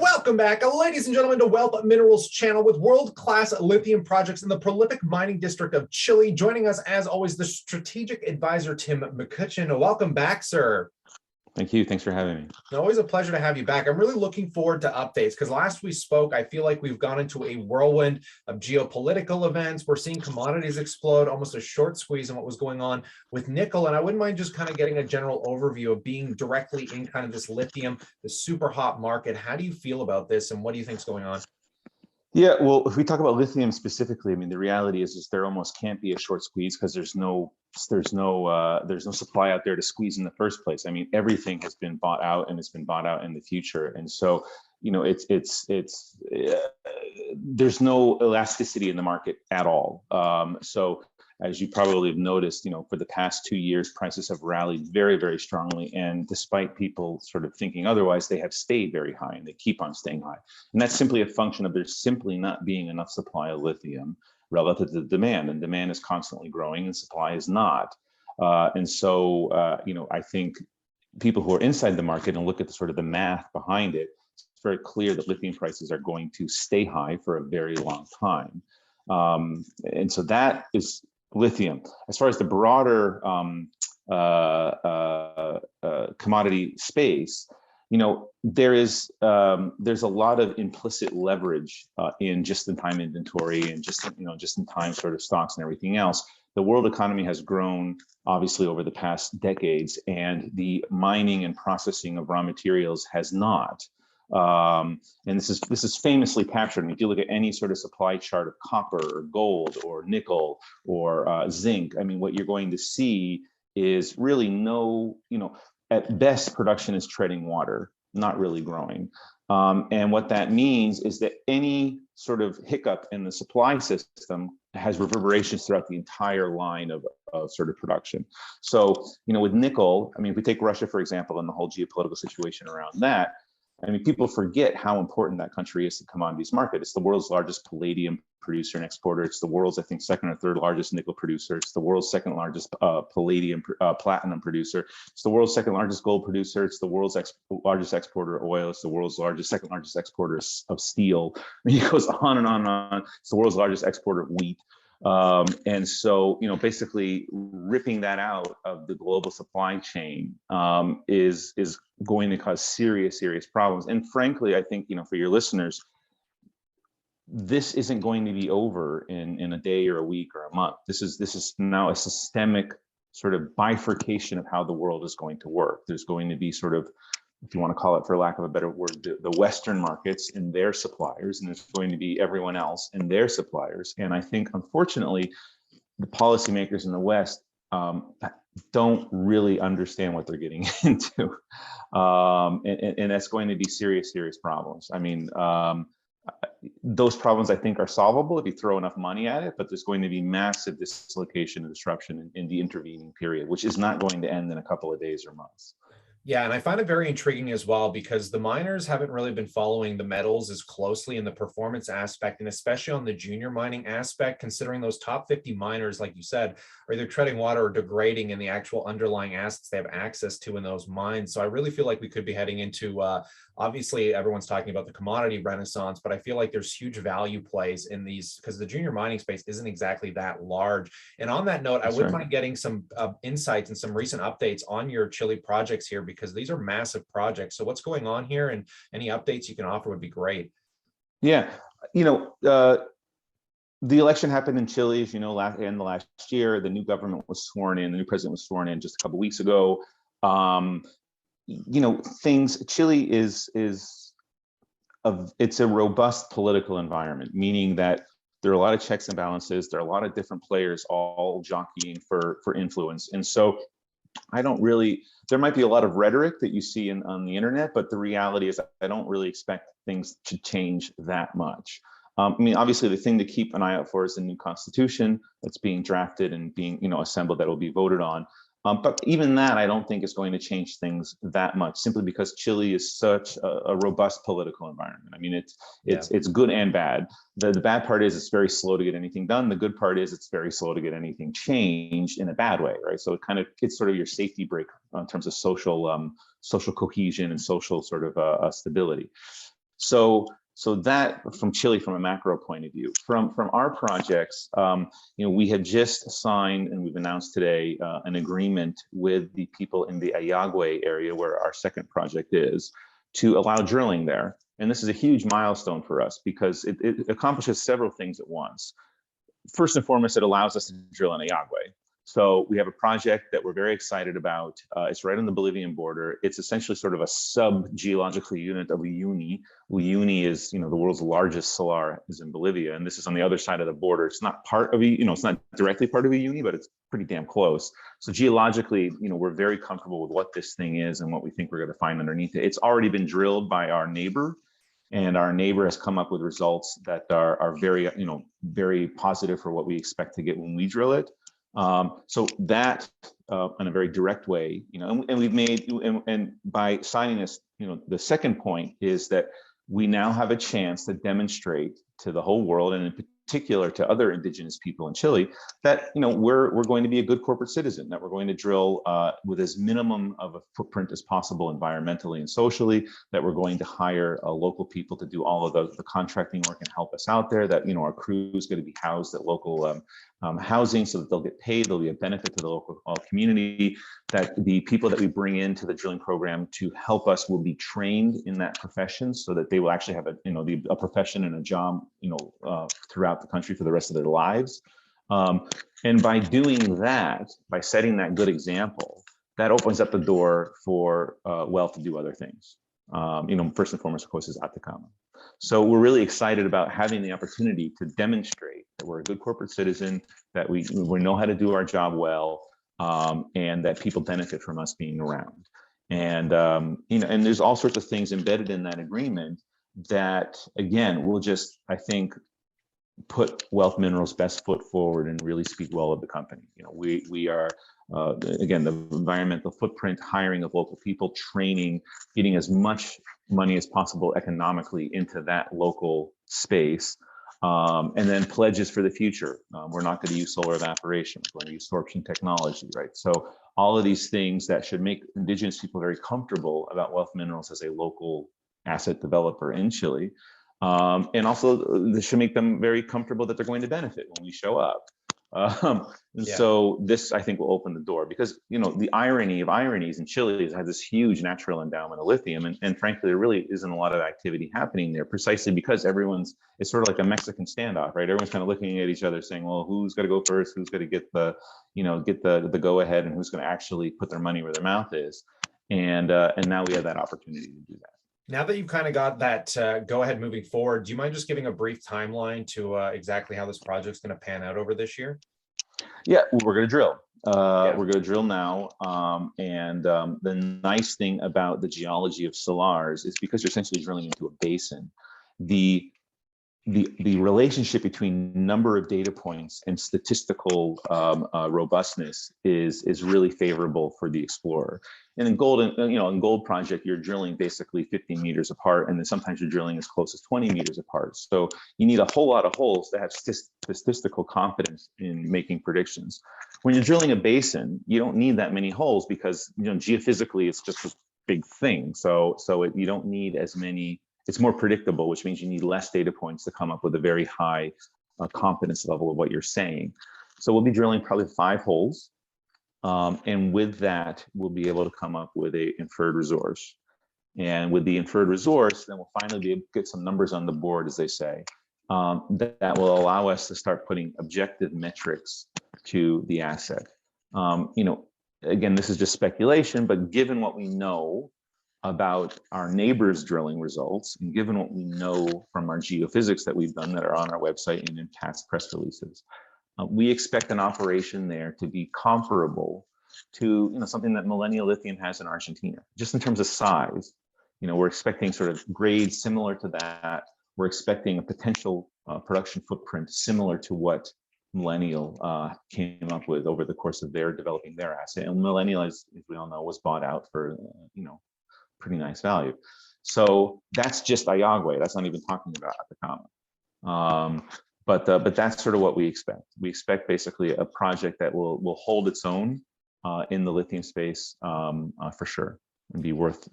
Welcome back, ladies and gentlemen, to Wealth Minerals channel with world-class lithium projects in the prolific mining district of Chile. Joining us, as always, the strategic advisor, Tim McCutcheon. Welcome back, sir. Thank you. Thanks for having me. Always a pleasure to have you back. I'm really looking forward to updates because last we spoke, I feel like we've gone into a whirlwind of geopolitical events. We're seeing commodities explode, almost a short squeeze on what was going on with nickel. And I wouldn't mind just kind of getting a general overview of being directly in kind of this lithium, the super hot market. How do you feel about this and what do you think is going on? Yeah, well, if we talk about lithium specifically, I mean, the reality is there almost can't be a short squeeze because there's no supply out there to squeeze in the first place. I mean, everything has been bought out and it's been bought out in the future, and so there's no elasticity in the market at all. So as you probably have noticed, for the past 2 years, prices have rallied very, very strongly. And despite people sort of thinking otherwise, they have stayed very high and they keep on staying high. And that's simply a function of there simply not being enough supply of lithium relative to the demand. And demand is constantly growing and supply is not. I think people who are inside the market and look at the sort of the math behind it, it's very clear that lithium prices are going to stay high for a very long time. And so that is lithium. As far as the broader commodity space, there's a lot of implicit leverage in just-in-time inventory and just-in-time sort of stocks and everything else. The world economy has grown obviously over the past decades, and the mining and processing of raw materials has not. And this is famously captured. I mean, if you look at any sort of supply chart of copper or gold or nickel or zinc, I mean, what you're going to see is really at best, production is treading water, not really growing. And what that means is that any sort of hiccup in the supply system has reverberations throughout the entire line of sort of production. So, with nickel, I mean, if we take Russia, for example, and the whole geopolitical situation around that, I mean, people forget how important that country is to the commodities market. It's the world's largest palladium producer and exporter. It's the world's, I think, second or third largest nickel producer. It's the world's second largest platinum producer. It's the world's second largest gold producer. It's the world's largest exporter of oil. It's the world's second largest exporter of steel. I mean, it goes on and on and on. It's the world's largest exporter of wheat. And so, basically ripping that out of the global supply chain is going to cause serious problems. And frankly, I think, for your listeners, this isn't going to be over in a day or a week or a month. This is now a systemic sort of bifurcation of how the world is going to work. There's going to be sort of, if you want to call it, for lack of a better word, the Western markets and their suppliers, and there's going to be everyone else and their suppliers. And I think, unfortunately, the policymakers in the West don't really understand what they're getting into. And that's going to be serious problems. I mean, those problems, I think, are solvable if you throw enough money at it, but there's going to be massive dislocation and disruption in the intervening period, which is not going to end in a couple of days or months. Yeah, and I find it very intriguing as well because the miners haven't really been following the metals as closely in the performance aspect, and especially on the junior mining aspect, considering those top 50 miners, like you said, are either treading water or degrading in the actual underlying assets they have access to in those mines. So I really feel like we could be heading into, obviously everyone's talking about the commodity renaissance, but I feel like there's huge value plays in these because the junior mining space isn't exactly that large. And on that note, I wouldn't mind getting some insights and some recent updates on your Chile projects here, because these are massive projects. So what's going on here, and any updates you can offer would be great. Yeah, the election happened in Chile, as you know, in the last year. The new government was sworn in. The new president was sworn in just a couple of weeks ago. Chile it's a robust political environment, meaning that there are a lot of checks and balances. There are a lot of different players all jockeying for influence. And so there might be a lot of rhetoric that you see on the internet, but the reality is I don't really expect things to change that much. I mean, obviously, the thing to keep an eye out for is the new constitution that's being drafted and being, assembled, that will be voted on. But even that, I don't think is going to change things that much, simply because Chile is such a robust political environment. I mean, it's good and bad. The bad part is it's very slow to get anything done. The good part is it's very slow to get anything changed in a bad way, right? So it's sort of your safety brake in terms of social cohesion and social sort of stability. So that from Chile, from a macro point of view, from our projects, we have just signed and we've announced today an agreement with the people in the Ollague area where our second project is to allow drilling there. And this is a huge milestone for us because it accomplishes several things at once. First and foremost, it allows us to drill in Ollague. So we have a project that we're very excited about. It's right on the Bolivian border. It's essentially sort of a sub-geological unit of Uyuni. Uyuni is, the world's largest salar is in Bolivia, and this is on the other side of the border. It's not part of, it's not directly part of Uyuni, but it's pretty damn close. So geologically, we're very comfortable with what this thing is and what we think we're going to find underneath it. It's already been drilled by our neighbor, and our neighbor has come up with results that are very, very positive for what we expect to get when we drill it. So that, in a very direct way, and we've made, and by signing this, the second point is that we now have a chance to demonstrate to the whole world, and in particular to other indigenous people in Chile, that we're going to be a good corporate citizen, that we're going to drill with as minimum of a footprint as possible environmentally and socially, that we're going to hire local people to do all of the contracting work and help us out there, that our crew is going to be housed at local housing so that they'll get paid, there'll be a benefit to the local community, that the people that we bring into the drilling program to help us will be trained in that profession so that they will actually have a profession and a job throughout the country for the rest of their lives. And by doing that, by setting that good example, that opens up the door for wealth to do other things. First and foremost, of course, is Atacama. So we're really excited about having the opportunity to demonstrate that we're a good corporate citizen, that we know how to do our job well, and that people benefit from us being around. And and there's all sorts of things embedded in that agreement that, again, will just, I think, put Wealth Minerals' best foot forward and really speak well of the company. We are, again, the environmental footprint, hiring of local people, training, getting as much money as possible economically into that local space, and then pledges for the future. We're not going to use solar evaporation. We're going to use sorption technology, right? So all of these things that should make indigenous people very comfortable about Wealth Minerals as a local asset developer in Chile. And also this should make them very comfortable that they're going to benefit when we show up. So this, I think, will open the door, because the irony of ironies in Chile has this huge natural endowment of lithium, and frankly there really isn't a lot of activity happening there, precisely because it's sort of like a Mexican standoff, right? Everyone's kind of looking at each other saying, well, who's going to go first, who's going to get the go ahead, and who's going to actually put their money where their mouth is. And now we have that opportunity to do that. Now that you've kind of got that go ahead moving forward, do you mind just giving a brief timeline to exactly how this project's going to pan out over this year? Yeah, we're going to drill. We're going to drill now. And the nice thing about the geology of salars is because you're essentially drilling into a basin, the relationship between number of data points and statistical robustness is really favorable for the explorer. And in gold, in gold project, you're drilling basically 15 meters apart, and then sometimes you're drilling as close as 20 meters apart. So you need a whole lot of holes to have statistical confidence in making predictions. When you're drilling a basin, you don't need that many holes because geophysically it's just a big thing. So you don't need as many. It's more predictable, which means you need less data points to come up with a very high confidence level of what you're saying. So we'll be drilling probably 5 holes. And with that, we'll be able to come up with a inferred resource. And with the inferred resource, then we'll finally be able to get some numbers on the board, as they say, that will allow us to start putting objective metrics to the asset. Again, this is just speculation, but given what we know about our neighbors' drilling results, and given what we know from our geophysics that we've done that are on our website and in past press releases, we expect an operation there to be comparable to something that Millennial Lithium has in Argentina, just in terms of size. We're expecting sort of grades similar to that. We're expecting a potential production footprint similar to what Millennial came up with over the course of their developing their asset. And Millennial, as we all know, was bought out for pretty nice value. So that's just Ollague. That's not even talking about Atacama. But that's sort of what we expect. We expect basically a project that will hold its own in the lithium space for sure, and be worth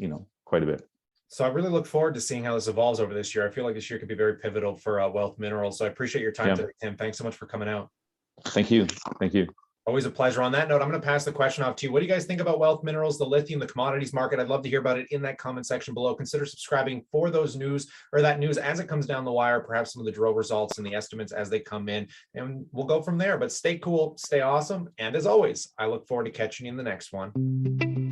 quite a bit. So I really look forward to seeing how this evolves over this year. I feel like this year could be very pivotal for Wealth Minerals. So I appreciate your time Yeah. today, Tim. Thanks so much for coming out. Thank you. Thank you. Always a pleasure. On that note, I'm going to pass the question off to you. What do you guys think about Wealth Minerals, the lithium, the commodities market? I'd love to hear about it in that comment section below. Consider subscribing for those news, or that news as it comes down the wire, perhaps some of the drill results and the estimates as they come in, and we'll go from there. But stay cool, stay awesome. And as always, I look forward to catching you in the next one.